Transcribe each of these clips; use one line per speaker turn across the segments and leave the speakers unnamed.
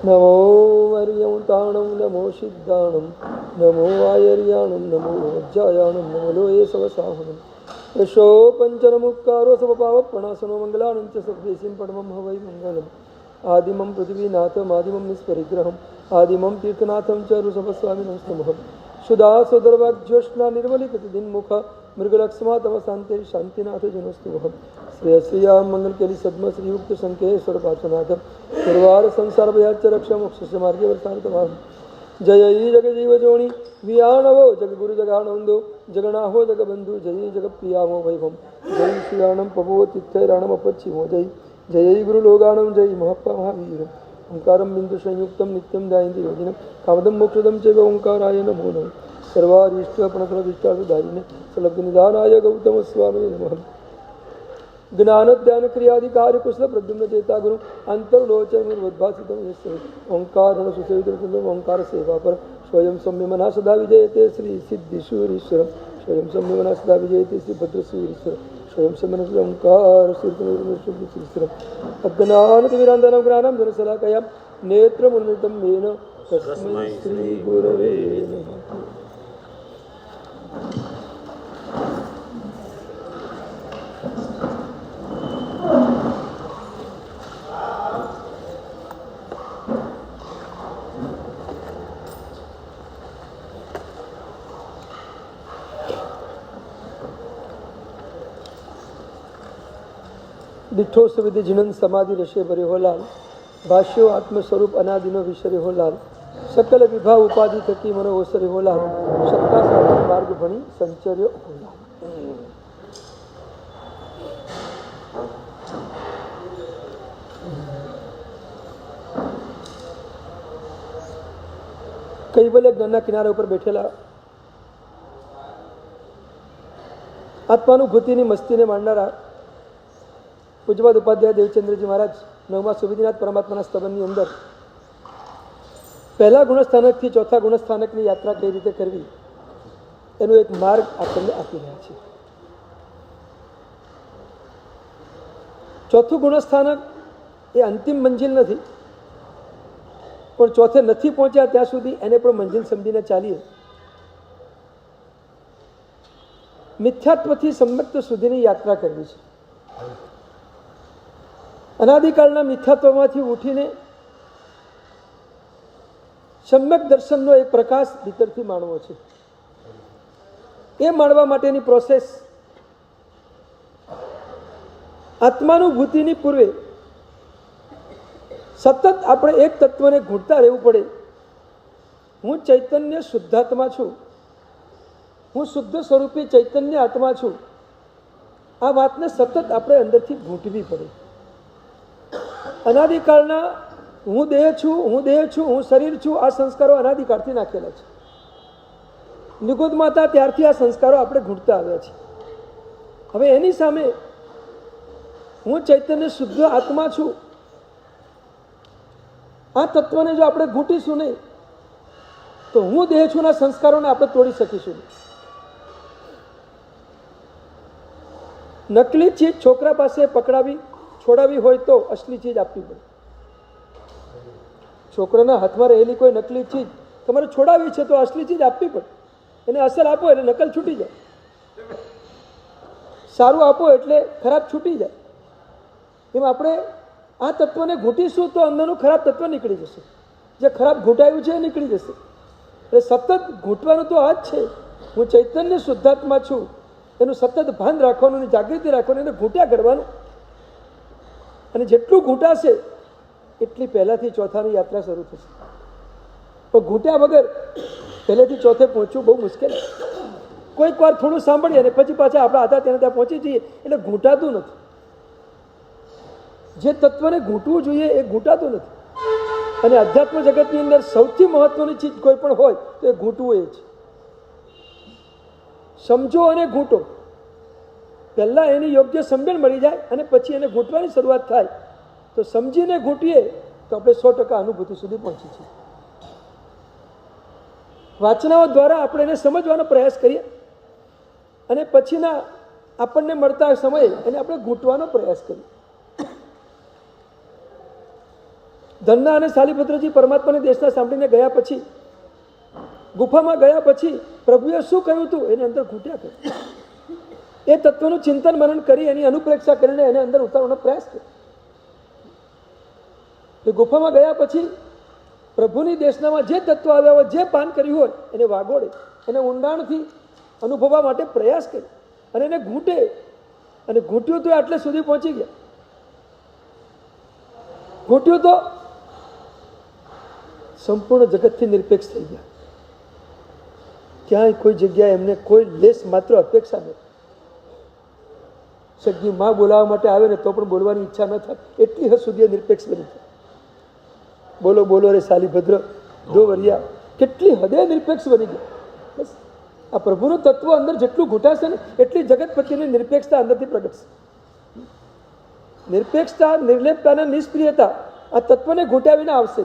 નમો વર્યંતાણમ નમો સિદ્ધાણમ નમો આયર્યાણમ નમો અજ્જાયાણમ નમો લોય સવસાહનમ યશો પંચનમુક્કારો સવપાવપણાસનો મંગલાણં ચ સદ્દેશીમ પડમં હવૈ મંગલમ આદિમં પૃથ્વીનાથમ આદિમં નિષ્પરિગ્રહમ આદિમં તીર્થનાથમ ચ ઋષભસ્વામિनं સ્તમહમ સુદાસોદરવાગ્જ્યોષ્ણા નિર્મલિકૃતિદિન્મુખ મૃગલક્ષ્મા તવ શાંતિ શાંતિનાથ જનસ્તુહમ શ્રેયશ્રીયામ મંગલ કેલી સદ્મ શ્રીયુક્ત સંકેશ્વર પાર્શ્વનાથ ગુરુવાર સંસાર ભયાચ રક્ષ મોક્ષ માર્ગે વર્તાન જય જગજીવ જોણી વિયાણવો જગ ગુરુ જગાનંદો જગનાહો જગબંધુ જય જગપ્રિયામો વૈભમ જય શ્રીયાણમ પવો તિથ્યરાણમ અપચ્છિમો જય જય ગુરુ લોગાણમ જય મહાપ્પા મહાવીર ઓંકારમ બિંદુ સંયુક્તમ નિત્યમ દાયંતિ યોજનમ કામદમ મોક્ષદમ ચૈવ ઓંકારાય નમો નમઃ સર્વારિષ્ટ પ્રણતલવિષ્ટાસુદાયિને સલબ્ધનિધાનાય ગૌતમ સ્વામી નમઃ જ્ઞાન ધ્યાન ક્રિયાધિકાર કુશલ પ્રદ્યુમ્ન ચેતા ગુરુ અંતર્લોચનોદ્ભાસિતમ યસ્ય ઓંકાર સુસેવિતમ ઓંકાર સેવા પર સ્વયં સંયમના સદા વિજયતે શ્રી સિદ્ધિશ્વરીશ્વર સ્વયં સંયમના સદા વિજયતે શ્રી ભદ્રશ્રીશ્વર સ્વયં સંયમન ઓંકાર શ્રીશ્વર અજ્ઞાનતિમિરાંધનમ જ્ઞાનમ જનશલાકયા નેત્રમુન્મિતમ મેન તસ્મૈ શ્રી ગુરવે નમઃ. દિઠ્ઠો સુવિધિ જીણન સમાધિ રશે ભરે હો લાલ ભાષ્યો આત્મ સ્વરૂપ અનાદિનો વિસરે હો લાલ સકલ વિભાવ ઉપાધિ થકી મનો ઓસરે હો લાલ સત્તા સાધન માર્ગ ભણી સંચર્યો હો લાલ. કૈવલ્ય જ્ઞાનના કિનારા ઉપર બેઠેલા આત્માનુભૂતિની મસ્તીને માણનારા પૂજ્યપાદ ઉપાધ્યાય દેવચંદ્રજી મહારાજ નવમા સુવિધિનાથ પરમાત્માના સ્તવનની અંદર પહેલા ગુણસ્થાનકથી ચોથા ગુણસ્થાનકની યાત્રા કઈ રીતે કરવી એનો એક માર્ગ આપણને આપી રહ્યા છે. ચોથું ગુણસ્થાનક એ અંતિમ મંજિલ નથી, પણ ચોથે નથી પહોંચ્યા ત્યાં સુધી એને પણ મંજિલ સમજીને ચાલીએ. મિથ્યાત્વથી સમ્યક્ત સુધીની યાત્રા કરવી છે. અનાદિકાળના મિથ્યાત્વમાંથી ઉઠીને સમ્યક દર્શનનો એક પ્રકાશ ભીતરથી માણવો છે. એ માણવા માટેની પ્રોસેસ આત્માનુભૂતિની પૂર્વે સતત આપણે એક તત્વને ઘૂંટતા રહેવું પડે. હું ચૈતન્ય શુદ્ધાત્મા છું, હું શુદ્ધ સ્વરૂપી ચૈતન્ય આત્મા છું. આ વાતને સતત આપણે અંદરથી ઘૂંટવી પડે. અનાદિકાળના હું દેહ છું, હું દેહ છું, હું શરીર છું, આ સંસ્કારો અનાદિકાળથી નાખેલા છે. નિગુદ માતા ત્યારથી આ સંસ્કારો આપણે ઘૂંટતા આવ્યા છે. હવે એની સામે હું ચૈતન્ય શુદ્ધ આત્મા છું, આ તત્વને જો આપણે ઘૂંટીશું નહીં તો હું દેહ છું ના સંસ્કારોને આપણે તોડી શકીશું. નકલી ચીજ છોકરા પાસે પકડાવી છોડાવી હોય તો અસલી ચીજ આપવી પડે. છોકરાના હાથમાં રહેલી કોઈ નકલી ચીજ તમારે છોડાવી છે તો અસલી ચીજ આપવી પડે. એને અસલ આપો એટલે નકલ છૂટી જાય, સારું આપો એટલે ખરાબ છૂટી જાય. એમ આપણે આ તત્વને ઘૂંટીશું તો અંદરનું ખરાબ તત્વ નીકળી જશે. જે ખરાબ ઘૂંટાયું છે એ નીકળી જશે. એટલે સતત ઘૂંટવાનું તો આ જ છે. હું ચૈતન્ય શુદ્ધાત્મા છું એનું સતત ભાન રાખવાનું, જાગૃતિ રાખવાનું, એને ઘૂંટ્યા કરવાનું. અને જેટલું ઘૂંટાશે એટલી પહેલાંથી ચોથાની યાત્રા શરૂ થશે. પણ ઘૂંટ્યા વગર પહેલેથી ચોથે પહોંચવું બહુ મુશ્કેલ છે. કોઈક વાર થોડું સાંભળીએ અને પછી પાછા આપણા હતા ત્યાં ત્યાં પહોંચી જઈએ એટલે ઘૂંટાતું નથી. જે તત્વને ઘૂંટવું જોઈએ એ ઘૂંટાતું નથી. અને અધ્યાત્મ જગતની અંદર સૌથી મહત્વની ચીજ કોઈ પણ હોય તો એ ઘૂંટવું એ છે. સમજો અને ઘૂંટો. પહેલાં એની યોગ્ય સમજણ મળી જાય અને પછી એને ઘૂંટવાની શરૂઆત થાય તો સમજીને ઘૂંટીએ તો આપણે 100% અનુભૂતિ સુધી પહોંચી છીએ. વાચનાઓ દ્વારા આપણે એને સમજવાનો પ્રયાસ કરીએ અને પછીના આપણને મળતા સમયે એને આપણે ઘૂંટવાનો પ્રયાસ કરીએ. ધન્ના અને શાલિભદ્રજી પરમાત્માની દેશના સાંભળીને ગયા પછી, ગુફામાં ગયા પછી પ્રભુએ શું કહ્યું હતું એની અંદર ઘૂંટ્યા કર્યું. એ તત્વનું ચિંતન મનન કરી એની અનુપ્રેક્ષા કરીને એને અંદર ઉતારવાનો પ્રયાસ કર્યો. એ ગુફામાં ગયા પછી પ્રભુની દેશનામાં જે તત્વ આવ્યા હોય, જે પાન કર્યું હોય એને વાગોડે, એને ઊંડાણથી અનુભવવા માટે પ્રયાસ કરે અને એને ઘૂંટે, અને ઘૂંટ્યું તો આટલે સુધી પહોંચી ગયા. ઘૂંટ્યું તો સંપૂર્ણ જગતથી નિરપેક્ષ થઈ ગયા. ક્યાંય કોઈ જગ્યાએ એમને કોઈ લેસ માત્ર અપેક્ષા નથી. સગી માં બોલાવવા માટે આવે ને તો પણ બોલવાની ઈચ્છા ન થાય, એટલી હદ સુધી નિરપેક્ષ બની જાય. બોલો બોલો રે શાલિભદ્ર દો વરિયા, કેટલી હદે નિરપેક્ષ બની ગયા. બસ આ પ્રભુનું તત્વ અંદર જેટલું ઘૂંટાશે ને એટલી જગત પ્રત્યેની નિરપેક્ષતા અંદરથી પ્રગટશે. નિરપેક્ષતા, નિર્લેપતા અને નિષ્ક્રિયતા આ તત્વને ઘૂંટાવીને આવશે.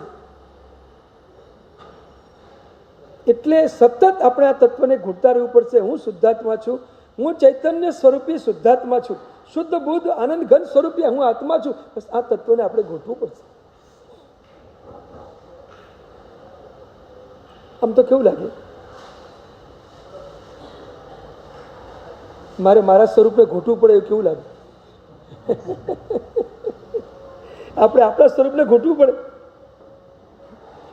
એટલે સતત આપણે આ તત્વને ઘૂંટતા રહેવું પડશે. હું શુદ્ધાત્મા છું, હું ચૈતન્ય સ્વરૂપી શુદ્ધાત્મા છું, શુદ્ધ બુદ્ધ આનંદ ઘન સ્વરૂપી હું આત્મા છું. બસ આ તત્વને આપણે ઘૂંટવું પડશે. આમ તો કેવું લાગે, મારે મારા સ્વરૂપને ઘૂંટવું પડે એવું કેવું લાગે? આપણે આપણા સ્વરૂપને ઘૂંટવું પડે,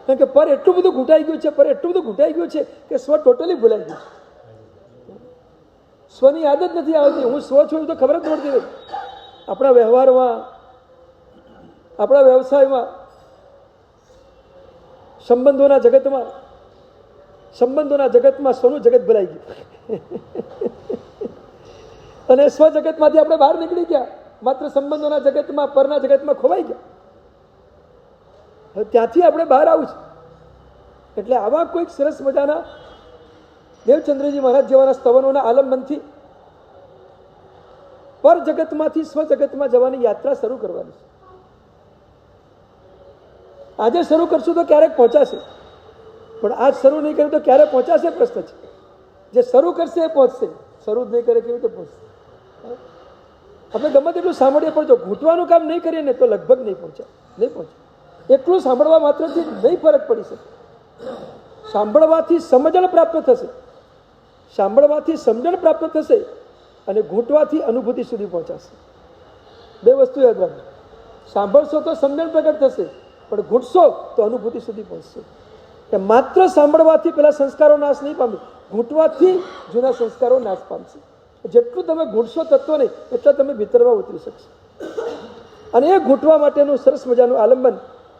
કારણ કે પર એટલું બધું ઘૂંટાઈ ગયું છે, પર એટલું બધું ઘૂંટાઈ ગયું છે કે સ્વ ટોટલી ભૂલાઈ ગયું છે. સ્વની યાદ જ નથી આવતી. હું સ્વ છું તો ખબર જ પડતી નથી. આપણા વ્યવહારમાં, આપણા વ્યવસાયમાં, સંબંધોના જગતમાં સ્વનું જગત ભરાઈ ગયું અને સ્વ જગતમાંથી આપણે બહાર નીકળી ગયા, માત્ર સંબંધોના જગતમાં, પરના જગતમાં ખોવાઈ ગયા. હવે ત્યાંથી આપણે બહાર આવું છે. એટલે આવા કોઈક સરસ મજાના દેવચંદ્રજી મહારાજ જેવાના સ્તવનોના આલંબનથી પર જગતમાંથી સ્વ જગતમાં જવાની યાત્રા શરૂ કરવાની છે. આજે શરૂ કરશું તો ક્યારેક પહોંચાશે, પણ આજ શરૂ નહીં કરે તો ક્યારે પહોંચાશે પ્રશ્ન છે. જે શરૂ કરશે એ પહોંચશે, શરૂ જ નહીં કરે કેવી રીતે પહોંચશે? આપણે ગમે તેટલું સાંભળીએ પણ જો ઘૂંટવાનું કામ નહીં કરીએ ને તો લગભગ નહીં પહોંચે. એટલું સાંભળવા માત્રથી નહીં ફરક પડી શકે. સાંભળવાથી સમજણ પ્રાપ્ત થશે, સાંભળવાથી સમજણ પ્રાપ્ત થશે અને ઘૂંટવાથી અનુભૂતિ સુધી પહોંચાશે. બે વસ્તુ યાદ રાખજો. સાંભળશો તો સમજણ પ્રગટ થશે, પણ ઘૂંટશો તો અનુભૂતિ સુધી પહોંચશે. કે માત્ર સાંભળવાથી પેલા સંસ્કારો નાશ નહીં પામે, ઘૂંટવાથી જૂના સંસ્કારો નાશ પામશે. જેટલું તમે ઘૂંટશો તત્વને એટલા તમે ભીતરમાં ઉતરી શકશો. અને એ ઘૂંટવા માટેનું સરસ મજાનું આલંબન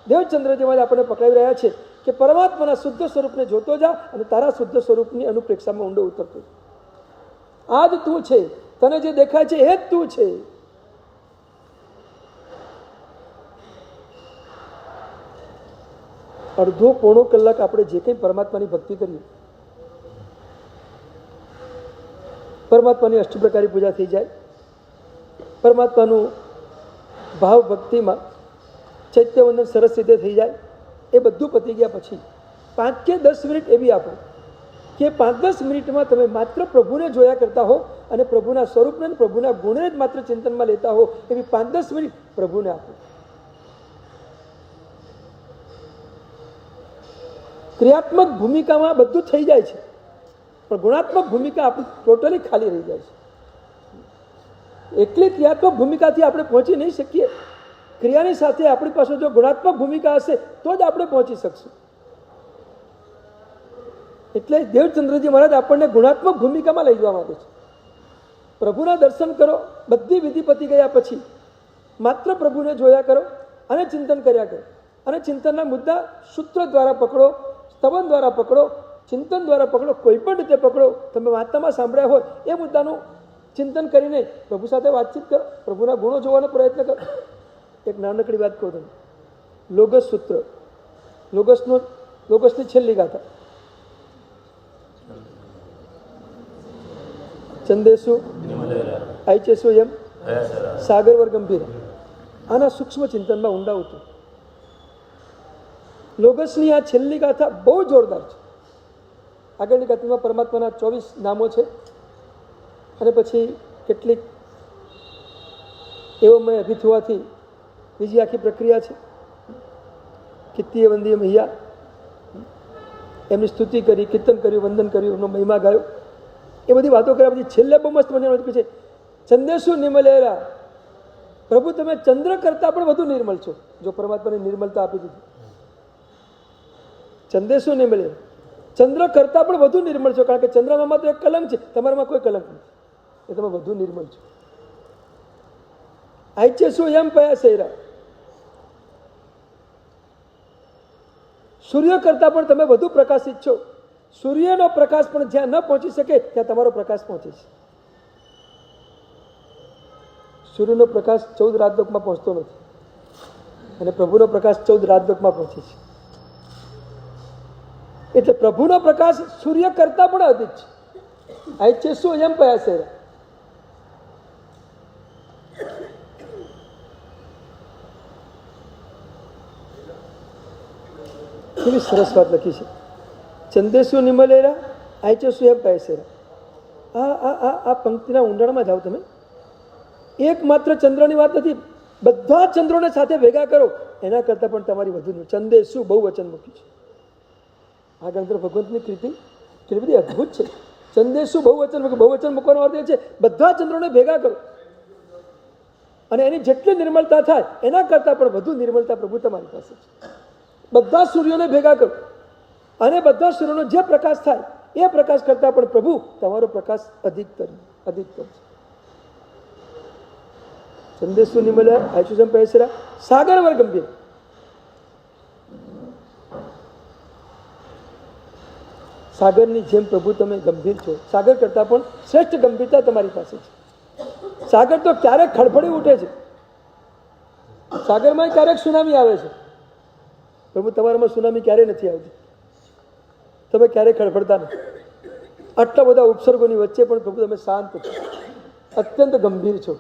દેવચંદ્રજીમાં આપણે પકડાવી રહ્યા છે કે પરમાત્માના શુદ્ધ સ્વરૂપને જોતો જા અને તારા શુદ્ધ સ્વરૂપની અનુપ્રેક્ષામાં ઊંડો ઉતરતો. આ જ તું છે, તને જે દેખાય છે એ જ તું છે. અડધો પોણો કલાક આપણે જે કંઈ પરમાત્માની ભક્તિ કરીએ, પરમાત્માની અષ્ટપ્રકારી પૂજા થઈ જાય, પરમાત્માનું ભાવ ભક્તિમાં ચૈત્યવંદન સરસ રીતે થઈ જાય, એ બધું પતી ગયા પછી 5 કે 10 મિનિટ એવી આપો કે 5-10 મિનિટમાં તમે માત્ર પ્રભુને જોયા કરતા હો અને પ્રભુના સ્વરૂપને, પ્રભુના ગુણને જ માત્ર ચિંતનમાં લેતા હો. એવી 5-10 મિનિટ પ્રભુને આપો. ક્રિયાત્મક ભૂમિકામાં બધું થઈ જાય છે, પણ ગુણાત્મક ભૂમિકા આપણી ટોટલી ખાલી રહી જાય છે. એટલી ક્રિયાત્મક ભૂમિકાથી આપણે પહોંચી નહીં શકીએ. ક્રિયાની સાથે આપણી પાસે જો ગુણાત્મક ભૂમિકા હશે તો જ આપણે પહોંચી શકશું. એટલે દેવચંદ્રજી મહારાજ આપણને ગુણાત્મક ભૂમિકામાં લઈ જવા માંગે છે. પ્રભુના દર્શન કરો, બધી વિધિ પતી ગયા પછી માત્ર પ્રભુને જોયા કરો અને ચિંતન કર્યા કરો. અને ચિંતનના મુદ્દા સૂત્ર દ્વારા પકડો, સ્તવન દ્વારા પકડો, ચિંતન દ્વારા પકડો, કોઈ પણ રીતે પકડો. તમે વાર્તામાં સાંભળ્યા હોય એ મુદ્દાનું ચિંતન કરીને પ્રભુ સાથે વાતચીત કરો, પ્રભુના ગુણો જોવાનો પ્રયત્ન કરો. એક નાનકડી વાત કહું તમને. લોગસ સૂત્ર, લોગસની છેલ્લી ગાથા, ચંદેશુ આઈચેસુ એમ સાગરવર ગંભીર. આના સૂક્ષ્મ ચિંતનમાં ઊંડા ઉતરો. લોગસની આ છેલ્લી ગાથા બહુ જોરદાર છે. આગળની ગાથામાં પરમાત્માના 24 નામો છે અને પછી કેટલીક એવો મેં અભિત હોવાથી બીજી આખી પ્રક્રિયા છે. કીર્તિએ વંદીએ મૈયા, એમની સ્તુતિ કરી, કીર્તન કર્યું, વંદન કર્યું, એમનો મહિમા ગાયો, એ બધી વાતો કર્યા પછી છેલ્લે બહુ મસ્ત મજાનું છે, ચંદેશુ નિર્મલેરા, પ્રભુ તમે ચંદ્ર કરતા પણ વધુ નિર્મલ છો. જો પરમાત્માને નિર્મલતા આપી દીધી, ચંદેશુ નિર્મલે, ચંદ્ર કરતા પણ વધુ નિર્મળ છો, કારણ કે ચંદ્રમામાં તો એક કલંક છે, તમારામાં કોઈ કલંક નથી, એ તમે વધુ નિર્મળ છો. આઈચે શું એમ પયા સૈરા, સૂર્ય કરતા પણ તમે વધુ પ્રકાશિત છો. સૂર્યનો પ્રકાશ પણ જ્યાં ન પહોંચી શકે ત્યાં તમારો પ્રકાશ પહોંચે છે. સૂર્યનો પ્રકાશ 14 રાજલોકમાં પહોંચતો નથી, અને પ્રભુનો પ્રકાશ 14 રાજલોકમાં પહોંચે છે. એટલે પ્રભુનો પ્રકાશ સૂર્ય કરતા પણ અધિક છે. આઈચે શું એમ પયા સૈરા. કેવી સરસ વાત લખી છે. ચંદેશુ નિમલેરા આઈચેસુ એમ પૈસેરા. આ પંક્તિના ઊંડાણમાં જાઓ તમે. એકમાત્ર ચંદ્રની વાત નથી, બધા ચંદ્રોને સાથે ભેગા કરો, એના કરતાં પણ તમારી વધુ. ચંદેશુ બહુ વચન મૂક્યું છે. આ ગ્રંથ ભગવંતની કૃતિ કેટલી બધી અદભુત છે. ચંદેશુ બહુ વચન મૂક્યું. બહુ વચન મૂકવાનો અર્થ એ છે બધા ચંદ્રોને ભેગા કરો, અને એની જેટલી નિર્મળતા થાય એના કરતાં પણ વધુ નિર્મળતા પ્રભુ તમારી પાસે છે. બધા સૂર્યોને ભેગા કરો, અને બધા સૂર્યનો જે પ્રકાશ થાય એ પ્રકાશ કરતા પણ પ્રભુ તમારો પ્રકાશ અધિકતર છે. સંદેશો નિમલે આયુષમ પૈસરા સાગર વર ગંભીર. સાગરની જેમ પ્રભુ તમે ગંભીર છો. સાગર કરતા પણ શ્રેષ્ઠ ગંભીરતા તમારી પાસે છે. સાગર તો ક્યારેક ખડભડી ઉઠે છે, સાગરમાં ક્યારેક સુનામી આવે છે. પ્રભુ તમારામાં સુનામી ક્યારેય નથી આવતી, તમે ક્યારેય ખડભડતા નથી. આટલા બધા ઉપસર્ગોની વચ્ચે પણ પ્રભુ તમે શાંત છો, અત્યંત ગંભીર છો.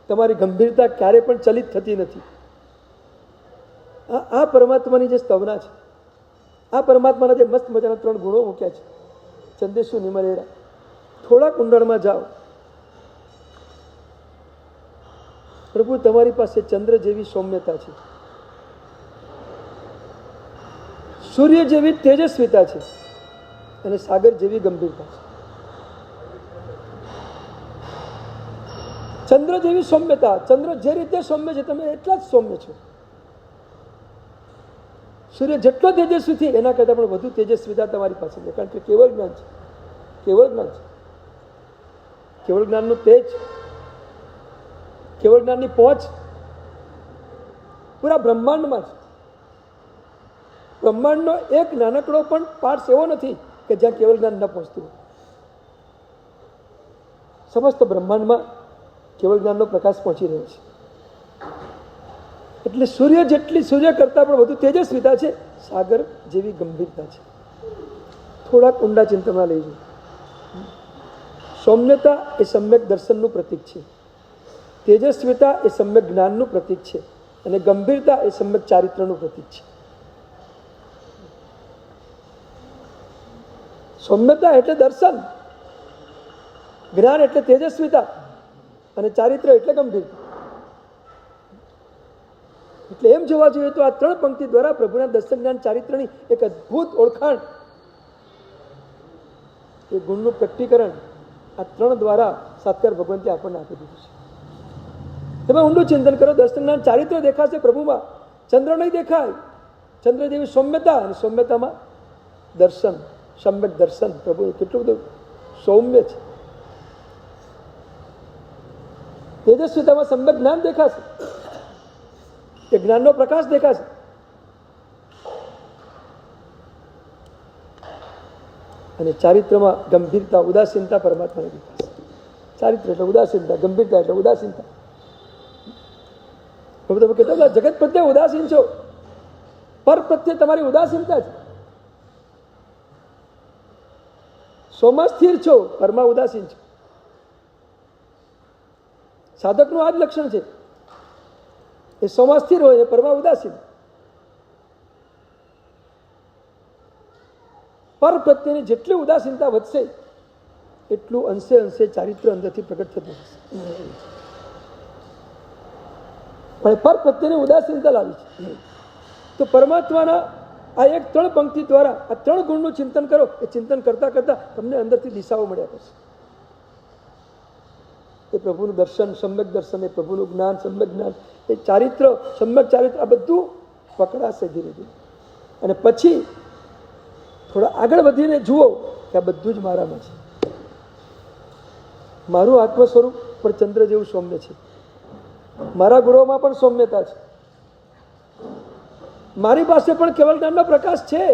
તમારી ગંભીરતા ક્યારેય પણ ચલિત થતી નથી. આ પરમાત્માની જે સ્તવના છે, આ પરમાત્માના જે મસ્ત મજાના 3 ગુણો મૂક્યા છે, ચંદેશુ નિમલેરા. થોડાક ઊંડાણમાં જાઓ. પ્રભુ તમારી પાસે ચંદ્ર જેવી સૌમ્યતા છે, સૂર્ય જેવી તેજસ્વીતા છે, અને સાગર જેવી ગંભીરતા છે. ચંદ્ર જેવી સૌમ્યતા. ચંદ્ર જે રીતે સૌમ્ય છે તમે એટલા જ સૌમ્ય છો. સૂર્ય જેટલો તેજસ્વી છે એના કરતાં પણ વધુ તેજસ્વીતા તમારી પાસે છે, કારણ કે કેવળ જ્ઞાન છે. કેવળ જ્ઞાન છે. કેવળ જ્ઞાનનું તેજ, કેવળ જ્ઞાનની પહોંચ પૂરા બ્રહ્માંડમાં છે. બ્રહ્માંડનો એક નાનકડો પણ પાર્ટ એવો નથી કે જ્યાં કેવળ જ્ઞાન ન પહોંચતું હોય. સમસ્ત બ્રહ્માંડમાં કેવળ જ્ઞાનનો પ્રકાશ પહોંચી રહ્યો છે. એટલે સૂર્ય કરતાં પણ વધુ તેજસ્વીતા છે, સાગર જેવી ગંભીરતા છે. થોડાક ઊંડા ચિંતનમાં લઈ જવું. સૌમ્યતા એ સમ્યક દર્શનનું પ્રતીક છે, તેજસ્વીતા એ સમ્યક જ્ઞાનનું પ્રતીક છે, અને ગંભીરતા એ સમ્યક ચારિત્રનું પ્રતીક છે. સૌમ્યતા એટલે દર્શન, જ્ઞાન એટલે તેજસ્વીતા, અને ચારિત્ર એટલે ગંભીરતા. એટલે એમ જોવા જોઈએ તો આ 3 પંક્તિ દ્વારા પ્રભુના દર્શન, જ્ઞાન, ચારિત્રની એક અદ્ભુત ઓળખાણ, એ ગુણનું પ્રકટીકરણ આ 3 દ્વારા સાતકાર ભગવંતે આપણને આપી દીધું છે. તમે ઊંડું ચિંતન કરો. દર્શન, જ્ઞાન, ચારિત્ર દેખાશે પ્રભુમાં, ચંદ્ર નહીં દેખાય. ચંદ્ર જેવી સૌમ્યતા, અને સૌમ્યતામાં દર્શન, સમ્યક દર્શન. પ્રભુ કેટલું બધું સૌમ્ય છે. તેજસ્વીતામાં સમ્યક જ્ઞાન દેખાશે, એ જ્ઞાનનો પ્રકાશ દેખાશે. અને ચારિત્રમાં ગંભીરતા, ઉદાસીનતા પરમાત્માને દેખાશે. ચારિત્ર એટલે ઉદાસીનતા, ગંભીરતા એટલે ઉદાસીનતા. તમે કેટલા બધા જગત પ્રત્યે ઉદાસીન છો, પર પ્રત્યે તમારી ઉદાસીનતા છે. સોમાં સ્થિર છો, પરમાં ઉદાસીન છો. સાધકનું આ જ લક્ષણ છે. એ સોમાં સ્થિર હોય, પરમાં ઉદાસીન. પર પ્રત્યેની જેટલી ઉદાસીનતા વધશે એટલું અંશે અંશે ચારિત્ર અંદરથી પ્રગટ થતું હશે. પણ પર પ્રત્યેની ઉદાસીનતા લાવી છે, તો પરમાત્માના આ એક 3 પંક્તિ દ્વારા આ 3 ગુણનું ચિંતન કરો. એ ચિંતન કરતા કરતા તમને અંદરથી દિશાઓ મળ્યા કરશે. એ પ્રભુનું દર્શન, સમ્યક દર્શન, એ પ્રભુનું જ્ઞાન, સમ્યક જ્ઞાન, એ ચારિત્ર, સમ્યક ચારિત્ર, આ બધું પકડાશે ધીરે ધીરે. અને પછી થોડા આગળ વધીને જુઓ કે આ બધું જ મારામાં છે. મારું આત્મ સ્વરૂપ પણ ચંદ્ર જેવું સૌમ્ય છે. મારા ગુરુઓમાં પણ સૌમ્યતા છે. મારી પાસે પણ કેવલ જ્ઞાનનો પ્રકાશ છે.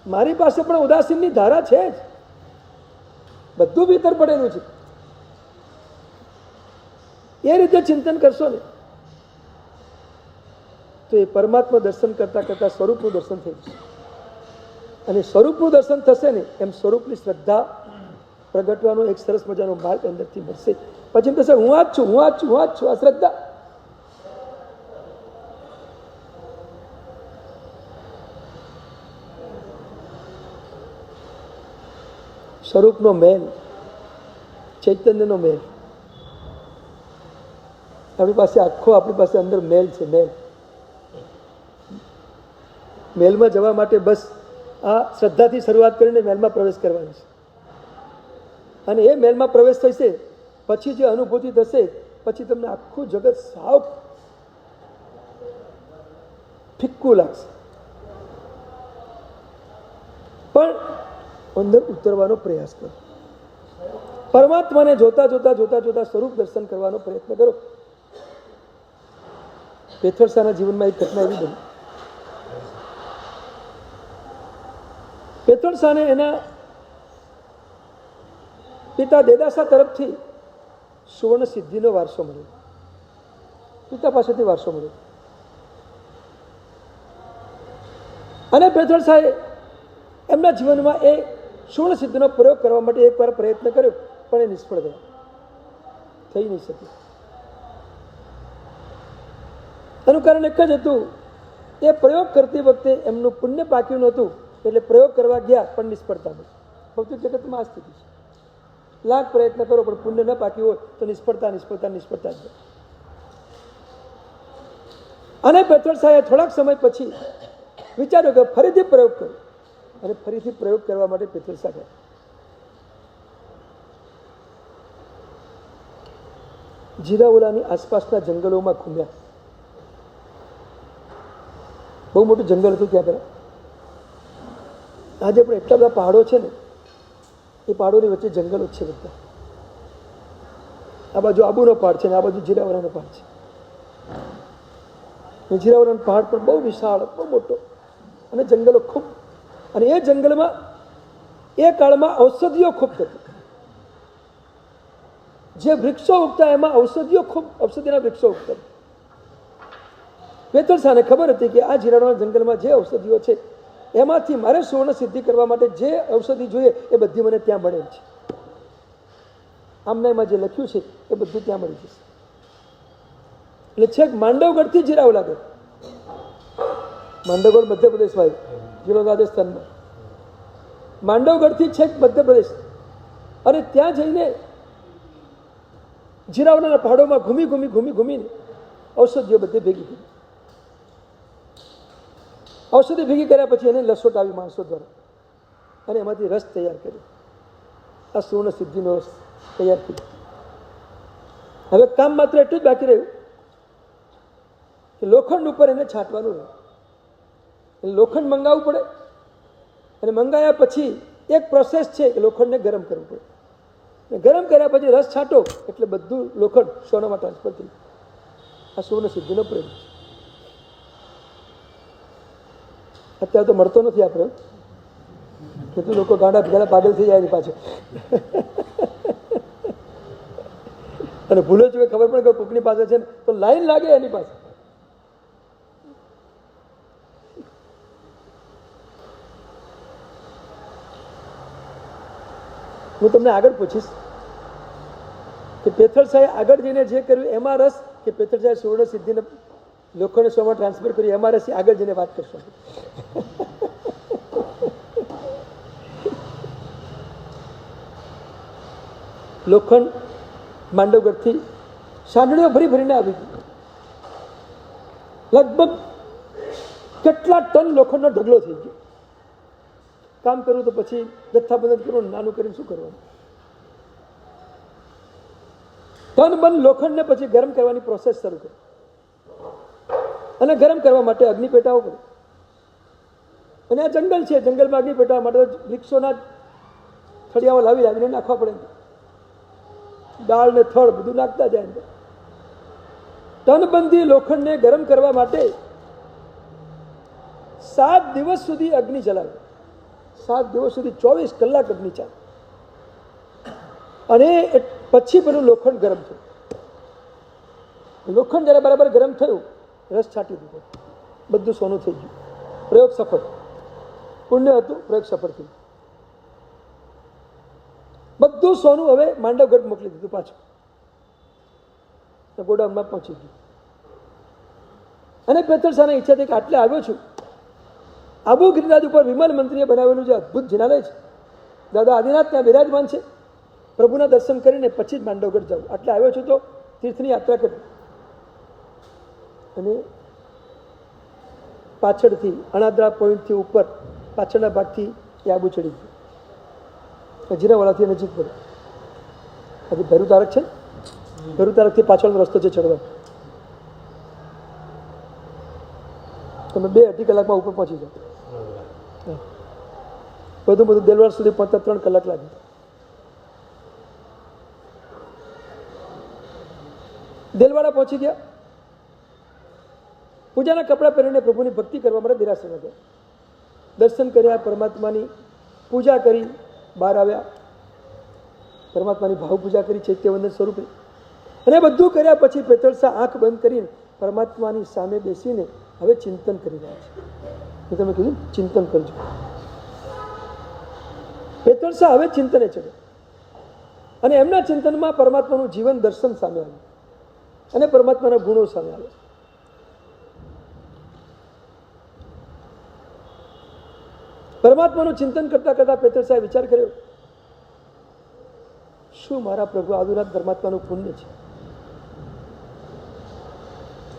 મારી પાસે પણ ઉદાસીનની ધારા છે જ. બધું ભીતર પડેલું છે. એ રીતે ચિંતન કરશો ને તો એ પરમાત્મા દર્શન કરતા કરતા સ્વરૂપનું દર્શન થઈ જશે. અને સ્વરૂપનું દર્શન થશે ને એમ સ્વરૂપની શ્રદ્ધા પ્રગટવાનો એક સરસ મજાનો માર્ગ અંદરથી મળશે. પછી થશે હું આ જ છું, હું આ જ છું, હું આ જ છું. આ શ્રદ્ધા સ્વરૂપનો મેલ, ચૈતન્યનો મેલ. આપણી પાસે આપણી પાસે અંદર મેલ છે. મેલમાં જવા માટે બસ આ શ્રદ્ધાથી શરૂઆત કરીને મેલમાં પ્રવેશ કરવાનો છે. અને એ મેલમાં પ્રવેશ થશે પછી જે અનુભૂતિ થશે પછી તમને આખું જગત સાવ ફિક્કું લાગશે. પણ અંદર ઉતરવાનો પ્રયાસ કરો. પરમાત્માને જોતા જોતા જોતા જોતા સ્વરૂપ દર્શન કરવાનો પ્રયત્ન કરો. પેથર શાહના જીવનમાં એક ઘટના એવી બની. પેથર શાહને એના પિતા દેદાસા તરફથી સુવર્ણ સિદ્ધિનો વારસો મળ્યો. પિતા પાસેથી વારસો મળ્યો. અને પેથર શાહે એમના જીવનમાં એ સુવર્ણ સિદ્ધિનો પ્રયોગ કરવા માટે એકવાર પ્રયત્ન કર્યો, પણ એ નિષ્ફળ ગયા. થઈ નહીં શક્યું. એનું કારણ એક જ હતું, એ પ્રયોગ કરતી વખતે એમનું પુણ્ય પાક્યું નહોતું, એટલે પ્રયોગ કરવા ગયા પણ નિષ્ફળતા મળી. ભૌતિક જગતમાં આ સ્થિતિ છે. લાખ પ્રયત્ન કરો પણ પુણ્ય ન પાક્યું હોય તો નિષ્ફળતા જ. અને પેથર શાહે થોડાક સમય પછી વિચાર્યો કે ફરીથી પ્રયોગ કરો. અને ફરીથી પ્રયોગ કરવા માટે પેથર શાહ ગયા. જીરાવલાની આસપાસના જંગલોમાં ઘૂમ્યા. બહુ મોટું જંગલ હતું ત્યાં પહેલા. આજે પણ એટલા બધા પહાડો છે ને, એ પહાડોની વચ્ચે જંગલો જ છે બધા. આ બાજુ આબુનો પહાડ છે ને આ બાજુ જીરાવલાનો પહાડ છે. જીરાવલાનો પહાડ પણ બહુ વિશાળ, બહુ મોટો, અને જંગલો ખૂબ. અને એ જંગલમાં એ કાળમાં ઔષધિઓ ખૂબ થતી. જે વૃક્ષો ઉગતા એમાં ઔષધિના વૃક્ષો ઉગતા. પેથર શાહને ખબર હતી કે આ જીરાવલાના જંગલમાં જે ઔષધિઓ છે એમાંથી મારે સુવર્ણ સિદ્ધિ કરવા માટે જે ઔષધિ જોઈએ એ બધી મને ત્યાં મળે છે. આમના એમાં જે લખ્યું છે એ બધું ત્યાં મળી જશે. એટલે છેક માંડવગઢથી જીરાવલા ગયો. માંડવગઢ મધ્યપ્રદેશમાં આવ્યું, જીરો રાજસ્થાનમાં. માંડવગઢથી છેક મધ્યપ્રદેશ. અને ત્યાં જઈને જીરાવલાના પહાડોમાં ઘૂમીને ઔષધિઓ બધી ભેગી કરી. ઔષધિ ભેગી કર્યા પછી એને લસોટાવી માણસો દ્વારા, અને એમાંથી રસ તૈયાર કર્યો. આ સુવર્ણ સિદ્ધિનો રસ તૈયાર કર્યો. હવે કામ માત્ર એટલું જ બાકી રહ્યું કે લોખંડ ઉપર એને છાંટવાનું રહ્યું. એટલે લોખંડ મંગાવવું પડે, અને મંગાવ્યા પછી એક પ્રોસેસ છે કે લોખંડને ગરમ કરવું પડે. ગરમ કર્યા પછી રસ છાંટો એટલે બધું લોખંડ સોનામાં ટ્રાન્સફર થઈ. આ સુવર્ણ સિદ્ધિનો પ્રયોગ છે. અત્યારે તો મળતો નથી આપણે. કેટલું લોકો ગાંડા પાગલ થઈ જાય એની પાછળ. અને ભૂલે ચૂકે ખબર પડે કે કોકની પાસે છે ને તો લાઈન લાગે એની પાસે. હું તમને આગળ પૂછીશ કે પેથર શાહે આગળ જઈને જે કર્યું એમાં રસ, કે પેથર શાહે સુવર્ણ સિદ્ધિને લોખંડ સોમાં ટ્રાન્સફર કર્યું એમાં રસ, આગળ જઈને વાત કરશો. લોખંડ માંડવગઢથી સાંડળીઓ ભરીને આવી ગઈ. લગભગ કેટલા ટન લોખંડનો ઢગલો થઈ ગયો. કામ કરવું તો પછી જથ્થાબંધ કરવું, નાનું કરીને શું કરવાનું? ટન બંધ લોખંડને પછી ગરમ કરવાની પ્રોસેસ શરૂ કરી, અને ગરમ કરવા માટે અગ્નિ પેટાવો પડે. અને આ જંગલ છે, જંગલમાં અગ્નિ પેટાવા માટે વૃક્ષોના થળિયાઓ લાવીને નાખવા પડે. દાળ ને થળ બધું નાખતા જાય અંદર. ટનબંધી લોખંડને ગરમ કરવા માટે 7 દિવસ સુધી અગ્નિ ચલાવે. 7 દિવસ સુધી 24 કલાક અગ્નિ ચાલે. અને પછી પેલું લોખંડ ગરમ થયું. લોખંડ જ્યારે બરાબર ગરમ થયું, રસ છાંટી દીધો, બધું સોનું થઈ ગયું. પ્રયોગ સફળ. પુણ્ય હતું, પ્રયોગ સફળ થયું. બધું સોનું હવે માંડવગઢ મોકલી દીધું પાછું, ગોડાઉનમાં પહોંચી ગયું. અને પેતરસાને ઈચ્છા થઈ કે આટલે આવ્યો છું, આબુ ગિરિરાજ ઉપર વિમલ મંત્રીએ બનાવેલું જે અદ્ભુત જિનાલય છે, દાદા આદિનાથ ત્યાં બિરાજમાન છે, પ્રભુના દર્શન કરીને પછી જ માંડવગઢ જાઉં. આટલે આવ્યો છું તો તીર્થની યાત્રા કરી. અને પાછળથી અણાદરા પોઈન્ટથી ઉપર પાછળના ભાગથી એ આબુ ચડી ગયું. જીરાવાળાથી નજીક પડે. હજી ભેરુ તારક છે, ભેરુ તારકથી પાછળનો રસ્તો છે ચડવાનો. તમે 2-2.5 કલાકમાં ઉપર પહોંચી જાઓ. બધું દેલવાડ સુધી પહોંચતા 3 કલાક લાગે. દેલવાડા પહોંચી ગયા. પૂજાના કપડાં પહેરીને પ્રભુની ભક્તિ કરવા માટે દેરાસરમાં ગયા. દર્શન કર્યા, પરમાત્માની પૂજા કરી, બહાર આવ્યા. પરમાત્માની ભાવ પૂજા કરી ચૈત્યવંદન સ્વરૂપે. અને બધું કર્યા પછી પેતરસા આંખ બંધ કરીને પરમાત્માની સામે બેસીને હવે ચિંતન કરી રહ્યા છે. મેં તમે કીધું ચિંતન કરજો. પેતરસા હવે ચિંતને ચડે. અને એમના ચિંતનમાં પરમાત્માનું જીવન દર્શન સામે આવ્યું, અને પરમાત્માના ગુણો સામે આવ્યા. પરમાત્માનું ચિંતન કરતા કરતા પેતરસાએ વિચાર કર્યો, શું મારા પ્રભુ આદિનાથ પરમાત્માનું પુણ્ય છે?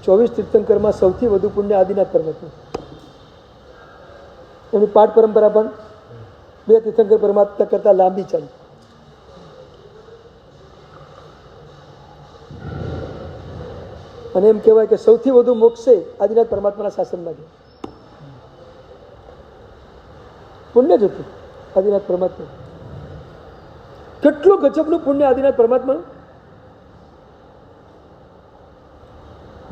24 તીર્થંકરમાં સૌથી વધુ પુણ્ય આદિનાથ પરમાત્મા. એમની પાઠ પરંપરા પણ 2 તીર્થંકર પરમાત્મા કરતા લાંબી ચાલી. અને એમ કહેવાય કે સૌથી વધુ મોક્ષે આદિનાથ પરમાત્માના શાસનમાં ગયા. પુણ્ય જ હતું આદિનાથ પરમાત્મા. કેટલું ગજબનું પુણ્ય આદિનાથ પરમાત્માનું.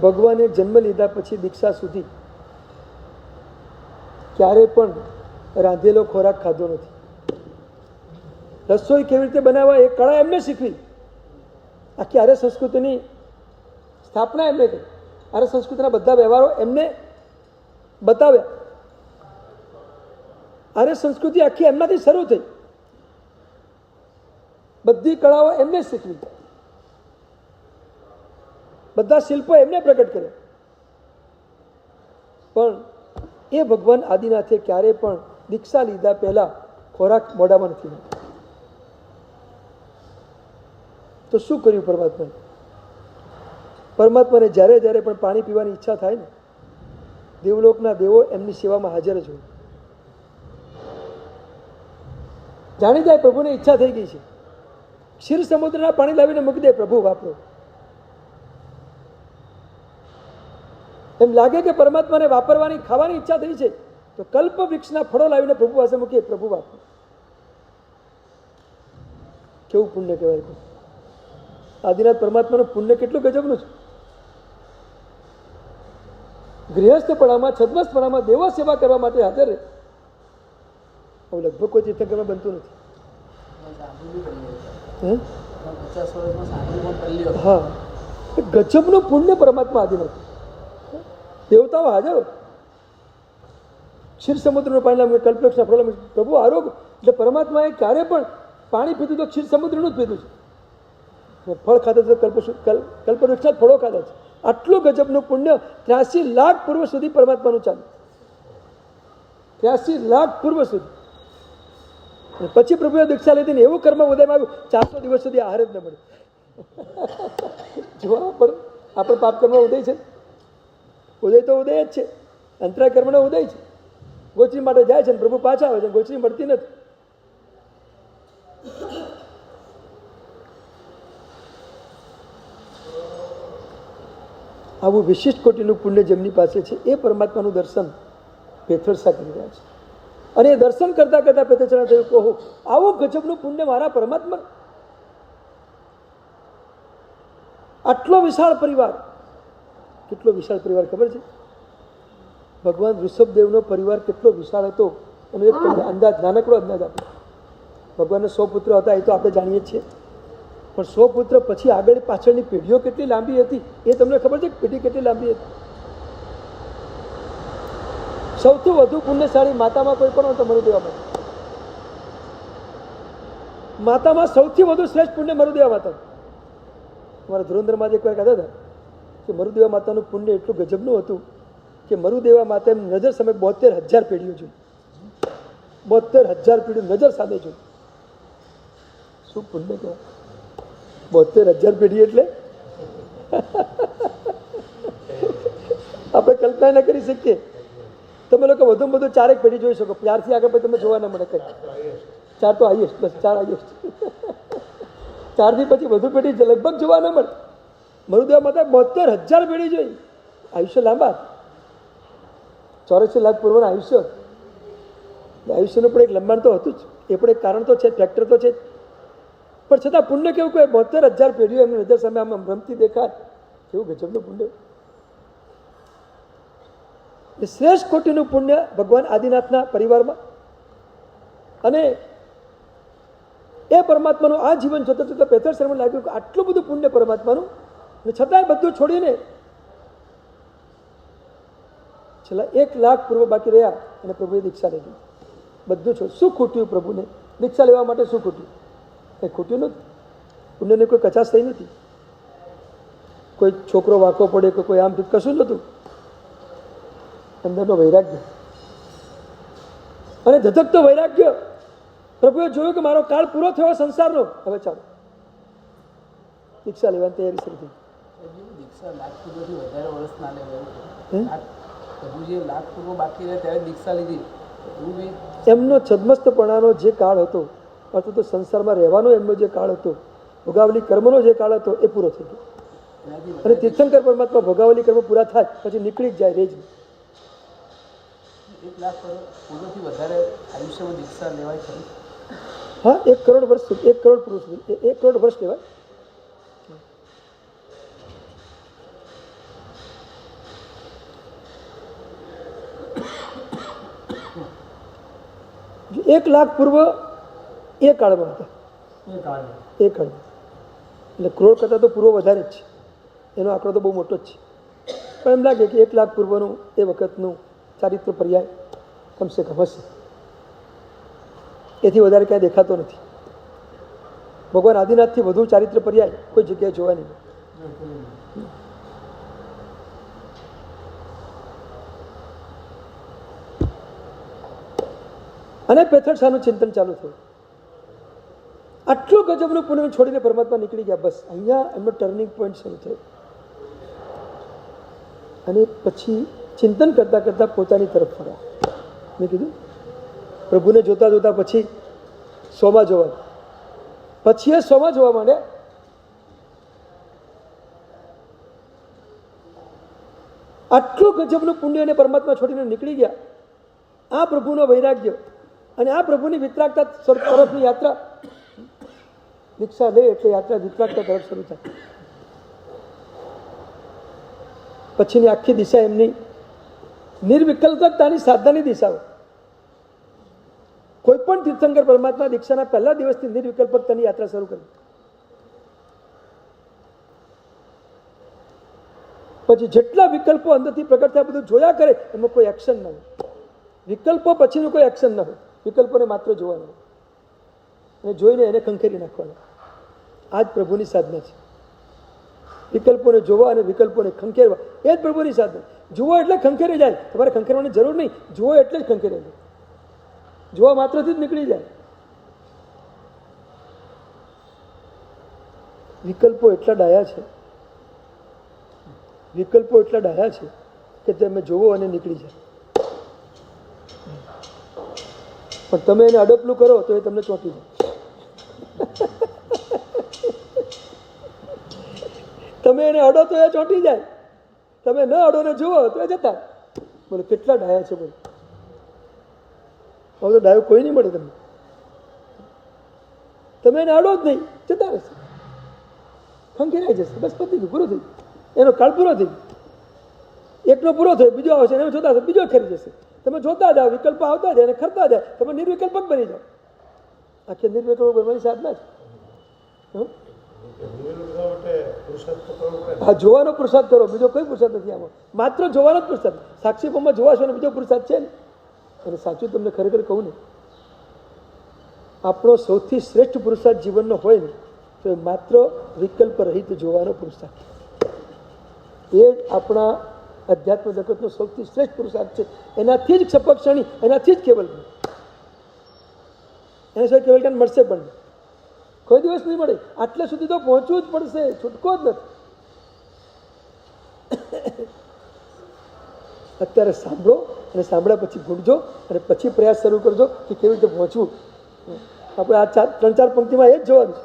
ભગવાને જન્મ લીધા પછી દીક્ષા સુધી ક્યારે પણ રાંધેલો ખોરાક ખાધો નથી. રસોઈ કેવી રીતે બનાવવા એ કળા એમને શીખવી. આખી આર્ય સંસ્કૃતિની સ્થાપના એમને કરી. આર્ય સંસ્કૃતિના બધા વ્યવહારો એમને બતાવ્યા. આર્ય સંસ્કૃતિ આખી એમનાથી શરૂ થઈ. બધી કળાઓ એમને શીખવી, બધા શિલ્પો એમને પ્રગટ કર્યા. પણ એ ભગવાન આદિનાથે ક્યારે પણ દીક્ષા લીધા પહેલા ખોરાક મોઢામાં નથી નાખ્યો. તો શું કર્યું પરમાત્માએ? પરમાત્માને જ્યારે જ્યારે પણ પાણી પીવાની ઈચ્છા થાય ને, દેવલોકના દેવો એમની સેવામાં હાજર જ હોય. જાણી જાય પ્રભુને ઈચ્છા થઈ ગઈ છે, ક્ષીર સમુદ્રના પાણી લાવીને મૂકી દે, પ્રભુ વાપરો. એમ લાગે કે પરમાત્માને વાપરવાની ખાવાની ઈચ્છા થઈ છે, તો કલ્પ વૃક્ષના ફળો લાવીને પ્રભુ પાસે મૂકીએ, પ્રભુ વાપરો. કેવું પુણ્ય કહેવાય! આદિનાથ પરમાત્માનું પુણ્ય કેટલું ગજબનું છે. ગૃહસ્થપણામાં, છદ્મસ્થપણામાં દેવો સેવા કરવા માટે હાજર રહે. હવે લગભગ કોઈ તીર્થંકરમાં બનતું નથી. હા, ગજબનું પુણ્ય પરમાત્મા આદિનાથ. દેવતાઓ હાજર હોય. ક્ષીર સમુદ્રનું પાણી, કલ્પવૃક્ષના ફળો, પ્રભુ આરોગ્ય. એટલે પરમાત્માએ ક્યારે પણ પાણી પીધું તો ક્ષીર સમુદ્રનું જ પીધું છે. ફળ ખાતા તો કલ્પવૃક્ષના ફળો ખાતા છે. આટલું ગજબનું પુણ્ય 83 લાખ પૂર્વ સુધી પરમાત્માનું ચાલે. 83 લાખ પૂર્વ સુધી. પછી પ્રભુએ દીક્ષા લીધી, એવું કર્મ ઉદયમાં આવ્યું, 400 દિવસ સુધી આહાર જ ન મળે. જો આપણે પાપ કર્મ ઉદય છે, ઉદય તો ઉદય જ છે. અંતરાય કર્મનો ઉદય છે. ગોચરી માટે જાય છે અને પ્રભુ પાછા આવે છે, ગોચરી મળતી નથી. આવું વિશિષ્ટ કોટીનું પુણ્ય જેમની પાસે છે એ પરમાત્માનું દર્શન પેથરસા કરી રહ્યા છે. અને એ દર્શન કરતા કરતા પેથરસાને થયું કહો આવું ગજબનું પુણ્ય મારા પરમાત્મા, આટલો વિશાળ પરિવાર. કેટલો વિશાળ પરિવાર ખબર છે? ભગવાન ઋષભદેવનો પરિવાર કેટલો વિશાળ હતો એનો એક અંદાજ, નાનકડો અંદાજ આપો. ભગવાનને 100 પુત્ર હતા એ તો આપણે જાણીએ છીએ, પણ 100 પુત્ર પછી આગળ પાછળની પેઢીઓ કેટલી લાંબી હતી એ તમને ખબર છે? પેઢી કેટલી લાંબી હતી? સૌથી વધુ પુણ્યશાળી માતામાં કોઈ પણ તો મરુદેવા માતા. માતામાં સૌથી વધુ શ્રેષ્ઠ પુણ્ય મરુદેવા માતા. અમારા ધુરંધરમાં એક વાર કહેતા હતા કે મરુદેવા માતાનું પુણ્ય એટલું ગજબનું હતું કે મરુદેવા માતા એમ નજર સામે 72,000 પેઢીઓ જોઈ. 72,000 પેઢીઓ નજર સામે જોઈ. શું પુણ્ય કહેવાય? 72,000 પેઢી એટલે આપણે કલ્પના ન કરી શકીએ. તમે લોકો વધુમાં વધુ 4 પેઢી જોઈ શકો. 4થી આગળ પછી તમે જોવા ન મળે કઈ. 4 તો હાઈએસ્ટ, બસ 4 હાઈએસ્ટ. 4થી પછી વધુ પેઢી લગભગ જોવા ન મળે. મરુદેવા માતા 72,000 પેઢી જોઈ. આયુષ્ય લાંબા, 84 લાખ પૂર્વનું આયુષ્ય. આયુષ્યનું પણ એક લંબાણ તો હતું જ, એ પણ એક કારણ તો છે, ફેક્ટર તો છે. પણ છતાં પુણ્ય કેવું કહે? 72,000 પેઢીઓ એમની નજર સામે આમ રમતી દેખાય. કેવું ગજબનું પુણ્ય! શ્રેષ્ઠ કોટીનું પુણ્ય ભગવાન આદિનાથના પરિવારમાં. અને એ પરમાત્માનું આ જીવન જોતા જોતા પેથરસાને લાગ્યું કે આટલું બધું પુણ્ય પરમાત્માનું, અને છતાંય બધું છોડીને છેલ્લા 1 લાખ પૂર્વ બાકી રહ્યા અને પ્રભુએ દીક્ષા લીધી. બધું છોડ. શું ખૂટ્યું પ્રભુને? દીક્ષા લેવા માટે શું ખૂટ્યું? કંઈ ખૂટ્યું નથી. પુણ્યની કોઈ કચાશ થઈ નથી. કોઈ છોકરો વાંકો પડે કે કોઈ આમ કશું જ નહોતું. અંદરનો વૈરાગ્ય અને ધધકતો વૈરાગ્ય. પ્રભુએ જોયું કે મારો કાળ પૂરો થયો સંસારનો, હવે ચાલો દીક્ષા લેવાની તૈયારી શરૂ થઈ.
દીક્ષા લાખ પૂર્વથી વધારે વર્ષ ના લેવાય. પ્રભુજીએ લાખ પૂર્વ બાકી રહ્યા ત્યારે દીક્ષા લીધી.
એમનો છદ્મસ્તપણાનો જે કાળ હતો, અથવા તો સંસારમાં રહેવાનો એમનો જે કાળ હતો, ભોગાવલી કર્મનો જે કાળ હતો, એ પૂરો થઈ ગયો. અને તીર્થંકર પરમાત્મા ભોગાવલી કર્મ પૂરા થાય પછી નીકળી જ જાય, રેજ.
1 લાખ પૂર્વથી વધારે આયુષ્યમાં દીક્ષા લેવાય ખરી?
હા, 1 કરોડ વર્ષ સુધી, 1 કરોડ પુરુષ સુધી, 1 કરોડ વર્ષ લેવાય. જો 1 લાખ પૂર્વ એ કાળમાં હતા, એ કાળમાં. એટલે કરોડ કરતાં તો પૂર્વ વધારે જ છે. એનો આંકડો તો બહુ મોટો જ છે. પણ એમ લાગે કે 1 લાખ પૂર્વનું એ વખતનું ચારિત્ર પર્યાય કમસે કમ હશે. એથી વધારે ક્યાંય દેખાતો નથી. ભગવાન આદિનાથથી વધુ ચારિત્ર પર્યાય કોઈ જગ્યાએ જોવા નહીં. અને પેથરસાનું ચિંતન ચાલુ થયું. આટલું ગજબનું પુણ્ય છોડીને પરમાત્મા નીકળી ગયા. બસ અહીંયા એમનો ટર્નિંગ પોઈન્ટ શરૂ થયો. અને પછી ચિંતન કરતાં કરતાં પોતાની તરફ ફર્યા. મેં કીધું પ્રભુને જોતા જોતા પછી 100માં જોવા, પછી એ 100માં જોવા માંડ્યા. આટલું ગજબનું પુણ્ય અને પરમાત્મા છોડીને નીકળી ગયા. આ પ્રભુનો વૈરાગ્ય અને આ પ્રભુની વિતરાગતા તરફની યાત્રા. દીક્ષા લે એટલે યાત્રા વિતરાગતા તરફ શરૂ થાય. પછીની આખી દિશા એમની નિર્વિકલ્પકતાની સાધનાની દિશાઓ. કોઈ પણ તીર્થંકર પરમાત્મા દીક્ષાના પહેલા દિવસથી નિર્વિકલ્પકતાની યાત્રા શરૂ કરી. પછી જેટલા વિકલ્પો અંદરથી પ્રગટ થયા બધું જોયા કરે, એમાં કોઈ એક્શન ન હોય. વિકલ્પો પછીનું કોઈ એક્શન ન હોય. વિકલ્પોને માત્ર જોવાના અને જોઈને એને ખંખેરી નાખવાના. આ જ પ્રભુની સાધના છે. વિકલ્પોને જોવા અને વિકલ્પોને ખંખેરવા, એ જ પ્રભુની સાધના. જુઓ એટલે ખંખેરી જાય. તમારે ખંખેરવાની જરૂર નહીં. જુઓ એટલે જ ખંખેરી જાય. જોવા માત્રથી જ નીકળી જાય. વિકલ્પો એટલા ડાયા છે, વિકલ્પો એટલા ડાયા છે કે તમે જોવો અને નીકળી જાય. પણ તમે એને અડપલું કરો તો એ તમને ચોંટી જાય. તમે એને અડો તો એ ચોંટી જાય, તમે ન અડો ને જુઓ તો એ જતા. બોલો કેટલા ડાયા છે બોલો. હવે તો ડાયો કોઈ નહીં મળે તમને. તમે એને અડો જ નહીં, જતા રહેશે, ખંખેરાઈ જશે, બસ પતી ગયું, પૂરું થઈ ગયું, એનો કાળ પૂરો થઈ ગયો. એકનો પૂરો થયો, બીજો આવશે, એને જોતા હશે, બીજો ખરી જશે. તમે જોતા જાઓ, વિકલ્પ આવતા જાય અને ખરતા જાય, તમે નિર્વિકલ્પક બની જાઓ. આખી નિર્વિકલ્પ બનવાની સાધના છે. હા, જોવાનો પુરુષાર્થ કરો, બીજો કોઈ પુરુષાર્થ નથી આમાં, માત્ર જોવાનો જ પુરુષાર્થ. સાક્ષીપણમાં જોવાશો ને બીજો પુરુષાર્થ છે ને. અને સાચું તમને ખરેખર કહું ને, આપણો સૌથી શ્રેષ્ઠ પુરુષાર્થ જીવનનો હોય ને તો એ માત્ર વિકલ્પ રહિત જોવાનો પુરુષાર્થ. એ જ આપણા અધ્યાત્મ જગતનો સૌથી શ્રેષ્ઠ પુરુષાર્થ છે. એનાથી જ સપક્ષણી, એનાથી જ કેવલ, એના સિવાય કેવલ જ્ઞાન મળશે પણ કોઈ દિવસ નહીં મળે. આટલે સુધી તો પહોંચવું જ પડશે, છૂટકો જ નથી. અત્યારે સાંભળો અને સાંભળ્યા પછી ઘૂંટજો અને પછી પ્રયાસ શરૂ કરજો કે કેવી રીતે પહોંચવું. આપણે આ 3-4 પંક્તિમાં એ જ જોવાનું છે.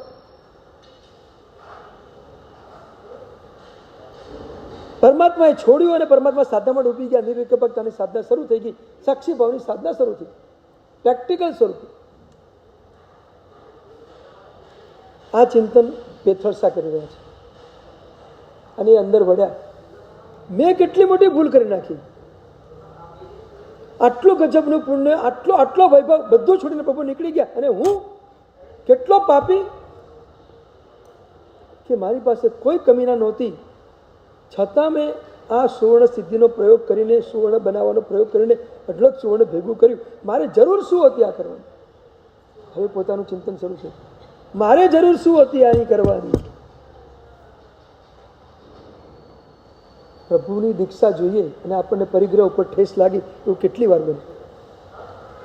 પરમાત્માએ છોડ્યું અને પરમાત્મા સાધનામાં ડૂબી ગયા. નિર્વિકલ્પકતાની સાધના શરૂ થઈ ગઈ, સાક્ષી ભાવની સાધના શરૂ થઈ, પ્રેક્ટિકલ સ્વરૂપે. આ ચિંતન પેથળસા કરી રહ્યા છે અને એ અંદર વળ્યા. મેં કેટલી મોટી ભૂલ કરી નાખી, આટલું ગજબનું પુણ્ય, આટલો વૈભવ બધું છોડીને પ્રભુ નીકળી ગયા, અને હું કેટલો પાપી કે મારી પાસે કોઈ કમીના નહોતી, છતાં મેં આ સુવર્ણ સિદ્ધિનો પ્રયોગ કરીને, સુવર્ણ બનાવવાનો પ્રયોગ કરીને અઢળક સુવર્ણ ભેગું કર્યું. મારે જરૂર શું હતી આ કરવાની? હવે પોતાનું ચિંતન શરૂ છે. મારે જરૂર શું હતી અહીં કરવાની? પ્રભુની દીક્ષા જોઈએ અને આપણને પરિગ્રહ ઉપર ઠેસ લાગી એવું કેટલી વાર બને?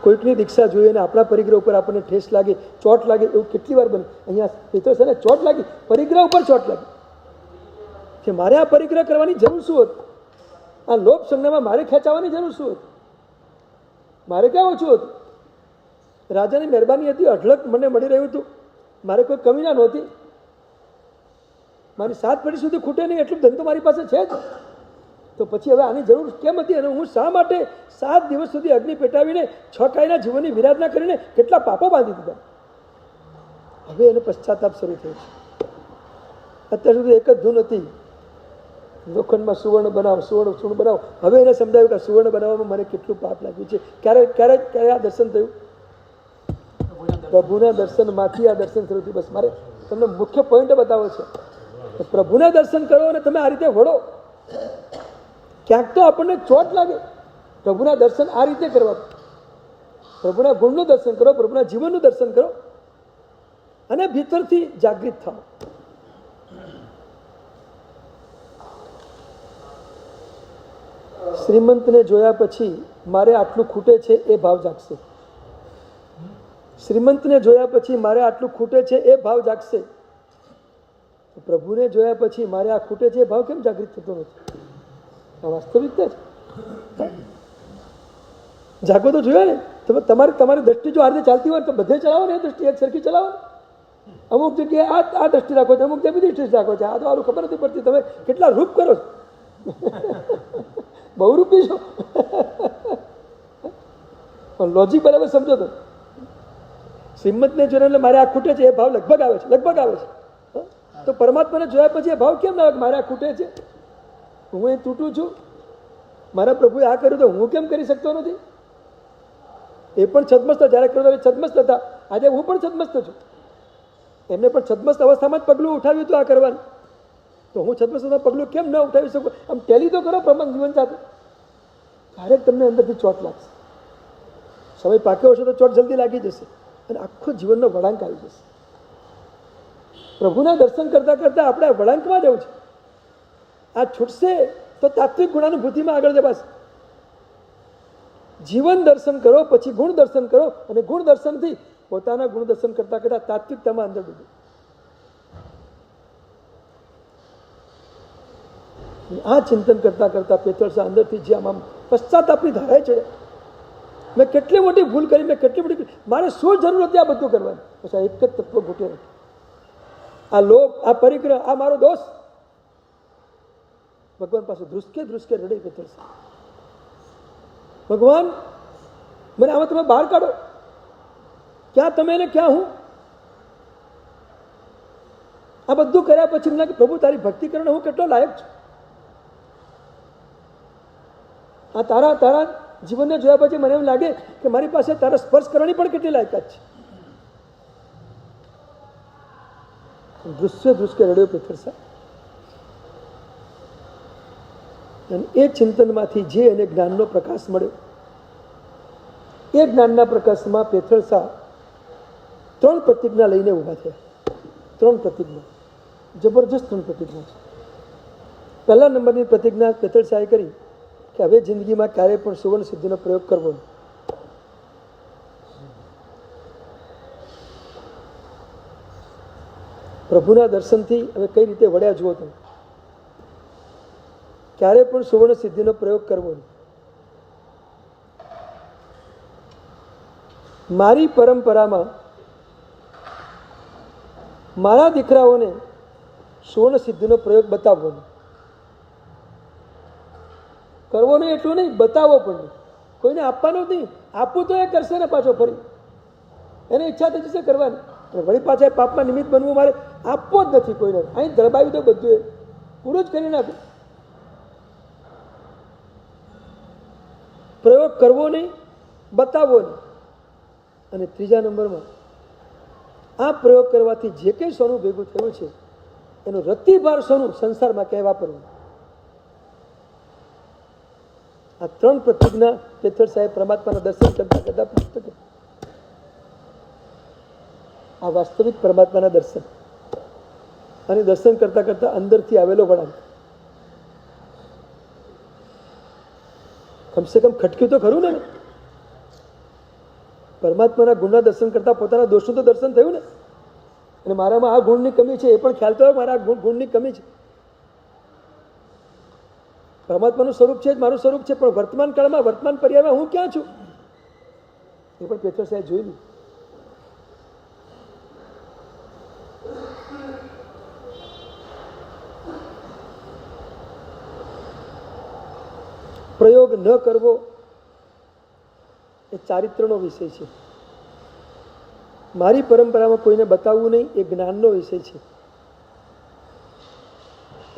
કોઈકની દીક્ષા જોઈએ અને આપણા પરિગ્રહ ઉપર આપણને ઠેસ લાગે, ચોટ લાગે એવું કેટલી વાર બને? અહીંયા પિતર છે ને, ચોટ લાગી, પરિગ્રહ ઉપર ચોટ લાગી કે મારે આ પરિગ્રહ કરવાની જરૂર શું હતી? આ લોભ સંજ્ઞામાં મારે ખેંચાવાની જરૂર શું હતી? મારે ક્યાં ઓછું હતું? રાજાની મહેરબાની હતી, અઢળક મને મળી રહ્યું હતું, મારે કોઈ કમી ના નહોતી. મારી 7 પેઢી સુધી ખૂટે નહીં એટલું ધન તો મારી પાસે છે જ. તો પછી હવે આની જરૂર કેમ હતી? અને હું શા માટે 7 દિવસ સુધી અગ્નિ પેટાવીને 6 કાયના જીવનની વિરાધના કરીને કેટલા પાપો બાંધી દીધા? હવે એનો પશ્ચાતાપ શરૂ થયો છે. અત્યાર સુધી એક જ ધૂન હતી, લોખંડમાં સુવર્ણ બનાવો, સુવર્ણ બનાવો. હવે એને સમજાવ્યું કે સુવર્ણ બનાવવામાં મને કેટલું પાપ લાગ્યું છે. ક્યારે આ દર્શન થયું? પ્રભુના દર્શનમાંથી આ દર્શન શરૂ થયું. બસ મારે તમને મુખ્ય પોઈન્ટ બતાવો છે. પ્રભુના દર્શન કરો અને તમે આ રીતે વળો. ક્યાંક તો આપણને ચોટ લાગે. પ્રભુના દર્શન આ રીતે કરવા, પ્રભુના ગુણનું દર્શન કરો, પ્રભુના જીવનનું દર્શન કરો અને ભીતરથી જાગૃત થાઓ. શ્રીમંતને જોયા પછી મારે આટલું ખૂટે છે એ ભાવ જાગશે. શ્રીમંતને જોયા પછી મારે આટલું ખૂટે છે એ ભાવ જાગશે. પ્રભુને જોયા પછી મારે આ ખૂટે છે એ ભાવ કેમ જાગૃત થતો નથી? આ વાસ્તવિકતા છે. જાગો તો જોયા ને. તમે તમારી દ્રષ્ટિ જો આ રીતે ચાલતી હોય તો બધે ચલાવો ને, એ દ્રષ્ટિ એક સરખી ચલાવો. અમુક જગ્યાએ આ દ્રષ્ટિ રાખો છો, અમુક જગ્યાએ બીજી દ્રષ્ટિ રાખો છો. આ તો આનું ખબર નથી પડતી તમે કેટલા રૂપ કરો છો. બહુરૂપી છો. પણ લોજિક બરાબર સમજો તો. શ્રીમંતને જોઈને મારે આ ખૂટે છે એ ભાવ લગભગ આવે છે, લગભગ આવે છે. તો પરમાત્માને જોયા પછી એ ભાવ કેમ ના આવે કે મારે આ ખૂટે છે, હું એ તૂટું છું, મારા પ્રભુએ આ કર્યું તો હું કેમ કરી શકતો નથી? એ પણ છદમસ્ત, જ્યારે કર્યું ત્યારે છદમસ્ત હતા, આજે હું પણ છદમસ્ત છું. એમને પણ છદમસ્ત અવસ્થામાં જ પગલું ઉઠાવ્યું હતું આ કરવાનું, તો હું છદમસ્તમાં પગલું કેમ ન ઉઠાવી શકું? આમ ટેલી તો કરો પ્રમાણ જીવન સાથે. ક્યારેક તમને અંદરથી ચોટ લાગશે. સમય પાક્યો હશે તો ચોટ જલ્દી લાગી જશે અને આખો જીવનનો વળાંક આવી જશે. પ્રભુના દર્શન કરતાં કરતાં આપણે વળાંકમાં જવું છે. આ છૂટશે તો તાત્વિક ગુણાનુભૂતિમાં આગળ જવાશે. જીવન દર્શન કરો, પછી ગુણ દર્શન કરો, અને ગુણ દર્શનથી પોતાના ગુણ દર્શન કરતાં કરતાં તાત્વિકતામાં અંદર ડૂબો. આ ચિંતન કરતાં કરતાં પેતળસા અંદરથી જે આમ પશ્ચાતાપની ધારાએ ચડ્યા. મેં કેટલી મોટી ભૂલ કરી, મેં કેટલી મોટી, મારે શું જરૂર હતી આ બધું કરવાની? પછી એક જ તત્વ ઘૂંટી રાખે, આ લોભ, આ પરિગ્રહ, આ મારો દોષ. ભગવાન પાસે ધ્રુસકે ધ્રુસકે રડી પિત્તળ સાહેબ, ભગવાન મને આમાં તમે બહાર કાઢો, ક્યાં તમે ને ક્યાં હું? આ બધું કર્યા પછી એમ લાગે પ્રભુ તારી ભક્તિ કરવાનો હું કેટલો લાયક છું. આ તારા જીવનને જોયા પછી મને એમ લાગે કે મારી પાસે તારા સ્પર્શ કરવાની પણ કેટલી લાયકાત છે. ધ્રુસકે રડ્યો પિત્તળ સાહેબ. અને એ ચિંતનમાંથી જે એને જ્ઞાનનો પ્રકાશ મળ્યો, એ જ્ઞાનના પ્રકાશમાં પિત્તળ સાહેબ 3 પ્રતિજ્ઞા લઈને ઊભા થયા. 3 પ્રતિજ્ઞા, જબરજસ્ત 3 પ્રતિજ્ઞા છે. પહેલા નંબરની પ્રતિજ્ઞા પિત્તળ સાહેબે કરી કે હવે જિંદગીમાં ક્યારેય પણ સુવર્ણ સિદ્ધિનો પ્રયોગ કરવો નહીં. પ્રભુના દર્શનથી હવે કઈ રીતે વળ્યા જુઓ તમે. ક્યારે પણ સુવર્ણ સિદ્ધિનો પ્રયોગ કરવો નહીં. મારી પરંપરામાં મારા દીકરાઓને સુવર્ણ સિદ્ધિનો પ્રયોગ બતાવવો નહીં. કરવો નહીં એટલું નહીં, બતાવવો પણ નહીં. કોઈને આપવાનો જ નહીં. આપવું તો એ કરશે ને પાછો ફરી, એને ઈચ્છા થઈ જશે કરવાની, વળી પાછા પાપમાં નિમિત્ત બનવું મારે આપવો જ નથી કોઈને. અહીં ધરબાવી તો બધું એ પૂરું જ કરી નાખ્યું. પ્રયોગ કરવો નહીં, બતાવવો નહીં. અને ત્રીજા નંબરમાં આ પ્રયોગ કરવાથી જે કંઈ સોનું ભેગું થયું છે એનું રત્તીભાર સોનું સંસારમાં ક્યાંય વાપરવું. આ 3 પ્રતિજ્ઞા પિત્તળ સાહેબ પરમાત્માના દર્શન કરતા કરતા પ્રાપ્ત કરી. આ વાસ્તવિક પરમાત્માના દર્શન, અને દર્શન કરતા કરતા અંદરથી આવેલો વળાંક. કમસે કમ ખટક્યું તો ખરું ને. પરમાત્માના ગુણના દર્શન કરતા પોતાના દોષનું તો દર્શન થયું ને. અને મારામાં આ ગુણની કમી છે એ પણ ખ્યાલ થયો, મારા ગુણની કમી છે. પરમાત્માનું સ્વરૂપ છે જ મારું સ્વરૂપ છે, પણ વર્તમાન કાળમાં વર્તમાન પર્યાયમાં હું ક્યાં છું એ પણ પિત્તળ સાહેબ જોઈ લીધું. પ્રયોગ ન કરવો એ ચારિત્રનો વિષય છે. મારી પરંપરામાં કોઈને બતાવવું નહીં એ જ્ઞાનનો વિષય છે.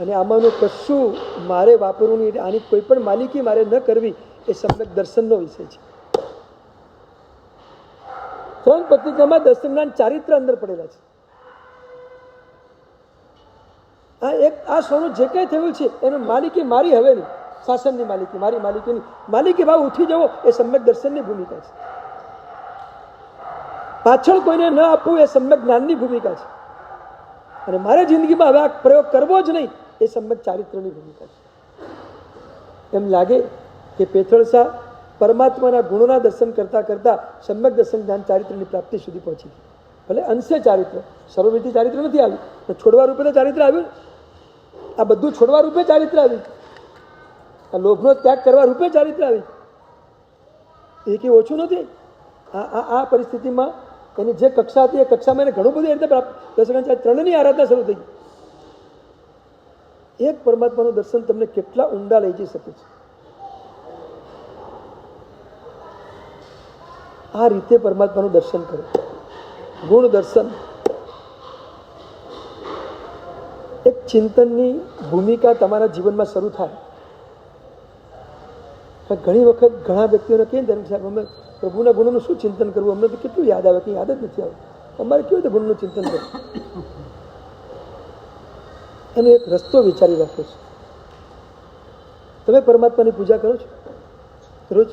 અને આમાંનું કશું મારે વાપરવું નહીં, આની કોઈ પણ માલિકી મારે ન કરવી એ સમ્યક દર્શનનો વિષય છે. 3 પ્રતિજ્ઞામાં દર્શન જ્ઞાન ચારિત્ર અંદર પડેલા છે. આ સોનું જે કંઈ થયું છે એનું માલિકી મારી હવે નહીં, શાસનની માલિકી, મારી માલિકીની માલિકી ભાવ ઉઠી જવો એ સમ્યક દર્શનની ભૂમિકા છે. પાછળ કોઈને ન આપવું એ સમ્યક જ્ઞાનની ભૂમિકા છે. અને મારે જિંદગીમાં હવે આ પ્રયોગ કરવો જ નહીં એ સમ્યક ચારિત્રની ભૂમિકા છે. એમ લાગે કે પિત્તળ સાહેબ પરમાત્માના ગુણોના દર્શન કરતા કરતા સમ્યક દર્શન જ્ઞાન ચારિત્રની પ્રાપ્તિ સુધી પહોંચી ગઈ. ભલે અંશે ચારિત્ર, સર્વવિધિ ચારિત્ર નથી આવ્યું, છોડવા રૂપે તો ચારિત્ર આવ્યું. આ બધું છોડવા રૂપે ચારિત્ર આવ્યું. આ લોભનો ત્યાગ કરવા રૂપે ચારિત્ર આવી. એ કંઈ ઓછું નથી. આ પરિસ્થિતિમાં એની જે કક્ષા હતી એ કક્ષામાં એને ઘણું બધું એ રીતે પ્રાપ્ત. દર્શન 3ની આરાધના શરૂ થઈ ગઈ. એક પરમાત્માનું દર્શન તમને કેટલા ઊંડા લઈ જઈ શકે છે. આ રીતે પરમાત્માનું દર્શન કરો. ગુણ દર્શન એક ચિંતનની ભૂમિકા તમારા જીવનમાં શરૂ થાય. ઘણી વખત ઘણા વ્યક્તિઓને કહીએ ને સાહેબ અમે પ્રભુના ગુણોનું શું ચિંતન કરવું, અમને તો કેટલું યાદ આવે, કંઈ યાદ જ નથી આવતું. અમારે કેવી રીતે ગુણનું ચિંતન કરવું? એનો એક રસ્તો વિચારી રાખો છો. તમે પરમાત્માની પૂજા કરો છો રોજ?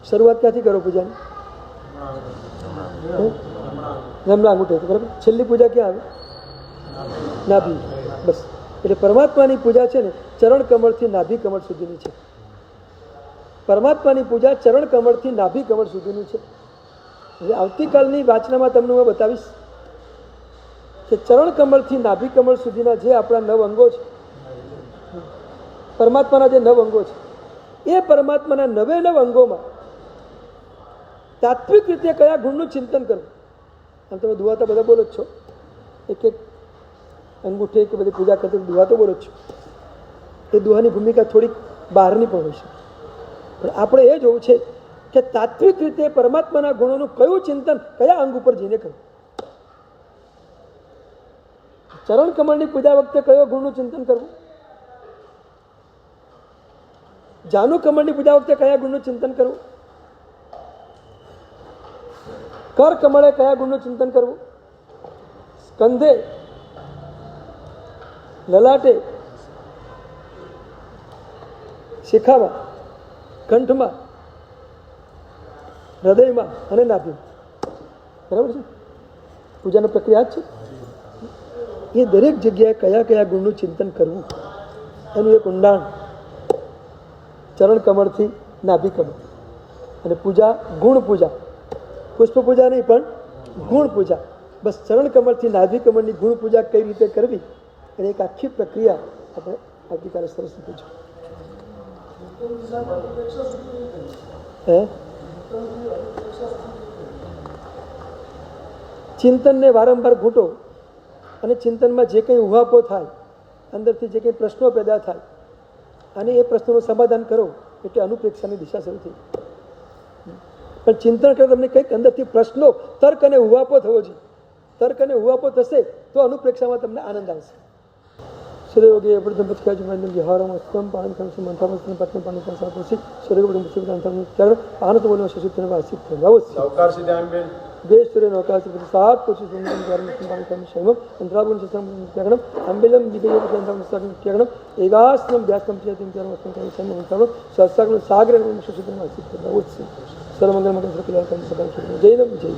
શરૂઆત ક્યાંથી કરો પૂજાની? જમણા અંગૂઠે, બરાબર. છેલ્લી પૂજા ક્યાં આવે? નાભી. બસ. એટલે પરમાત્માની પૂજા છે ને ચરણ કમળથી નાભી કમળ સુધીની છે. પરમાત્માની પૂજા ચરણ કમળથી નાભી કમળ સુધીની છે. એટલે આવતીકાલની વાચનામાં તમને હું બતાવીશ કે ચરણ કમળથી નાભી કમળ સુધીના જે આપણા 9 અંગો છે, પરમાત્માના જે 9 અંગો છે, એ પરમાત્માના 9 અંગોમાં તાત્વિક રીતે કયા ગુણનું ચિંતન કરવું. આમ તમે દુઆ તો બધા બોલો જ છો, એક એક અંગૂઠે કે બધી પૂજા કરતી દુઆ તો બોલો જ છો. એ દુઆની ભૂમિકા થોડીક બહારની પણ હોય છે, પણ આપણે એ જોવું છે કે તાત્વિક રીતે પરમાત્માના ગુણોનું કયું ચિંતન કયા અંગ ઉપર જઈને કરવું. ચરણ કમળની પૂજા વખતે કયો ગુણનું ચિંતન કરવું, જાનુ કમળની પૂજા વખતે કયા ગુણનું ચિંતન કરવું, કર કમળે કયા ગુણનું ચિંતન કરવું, સ્કંધે, લલાટે, શિખામાં, કંઠમાં, હૃદયમાં અને નાભીમાં. બરાબર છે, પૂજાની પ્રક્રિયા જ છે. એ દરેક જગ્યાએ કયા કયા ગુણનું ચિંતન કરવું એનું એક ઊંડાણ ચરણ કમળથી નાભી કમળ. અને પૂજા ગુણ પૂજા, પુષ્પ પૂજા નહીં પણ ગુણ પૂજા. બસ ચરણ કમળથી નાભી કમળની ગુણ પૂજા કઈ રીતે કરવી એની એક આખી પ્રક્રિયા આપણે આવતીકાલે સરસ રીતે જોઈશું. ચિંતનને વારંવાર ઘૂંટો અને ચિંતનમાં જે કંઈ ઉહાપો થાય, અંદરથી જે કંઈ પ્રશ્નો પેદા થાય અને એ પ્રશ્નોનું સમાધાન કરો એટલે અનુપ્રેક્ષાની દિશા શરૂ થઈ. પણ ચિંતન કરતા તમને કંઈક અંદરથી પ્રશ્નો, તર્ક અને ઉહાપો થવો જોઈએ. તર્ક અને ઉહાપો થશે તો અનુપ્રેક્ષામાં તમને આનંદ આવશે. સૂર્યોગે પ્રથમ વિહારમ ઉત્તમ પાણી ખાંસી મંથામસ્તન પત્ની પાણી ખાંસા પછી સૂર્યોગે મુસ્લિમ પાન તો બોલો શશિત્ર વાસિત
નવકાર સિદ્ધાંબેન
દેશ સૂર્ય નૌકાશ પ્રતિ સાત પછી સુંદર દ્વારા મુસ્લિમ પાણી ખાંસી શૈમ અંતરાગુણ શસ્ત્રમ ત્યાગણમ અંબિલમ વિજય પ્રત્યંતમ ત્યાગણમ એગાસ્નમ વ્યાસમ પ્રિયતિમ ત્યાગમ વસ્તુમ ખાંસી શૈમ અંતરાગુણ સત્સાગણ સાગર શશિત્ર વાસિત સર્વમંગલ મંગલ સકલ જૈનમ જય